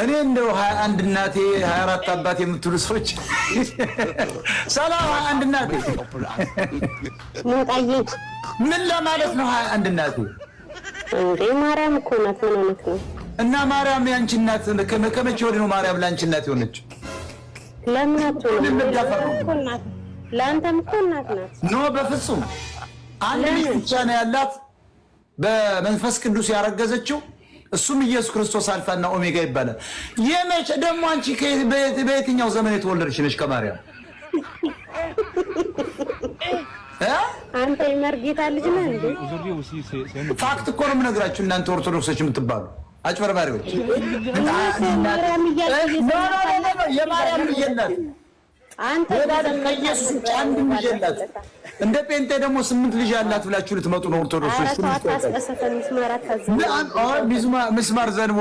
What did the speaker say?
እኔ እንደው 21 እናቴ 24 አባቴ የምትሉ ሰዎች ሰላም 21 እናቴ ምን ለማለት ነው 21 እናቴ እንዴ ማርያም እኮ ናት ምን ሆነች ነው እና ማርያም ያንቺ እናት ከመቼ ወዲህ ነው ማርያም ላንቺ እናት ሆነች ለምን አትሆንም ለአንተም እኮ እናት ናት ኖ በፍጹም አንድ ልጅ ብቻ ነው ያላት በመንፈስ ቅዱስ ያረገዘችው እሱም ኢየሱስ ክርስቶስ አልፋና ኦሜጋ ይባላል የመቼ ደግሞ አንቺ በየትኛው ዘመን የተወለድሽ ነሽ ከማርያም አንተ የመርጌታ ልጅ ነህ እንዴ ፋክት እኮ ነው የምነግራችሁ እናንተ ኦርቶዶክሶች የምትባሉ አጭበርባሪዎች የማርያም ልጅ ናት አንተ ከኢየሱስ አንድ ልጅ ናት እንደ ጴንጤ ደግሞ 8 ልጅ ያላት ብላችሁ ልትመጡ ነው ኦርቶዶክሶች አራቷ አስቀሰፈን ምስማር ምስማር ዘንቦ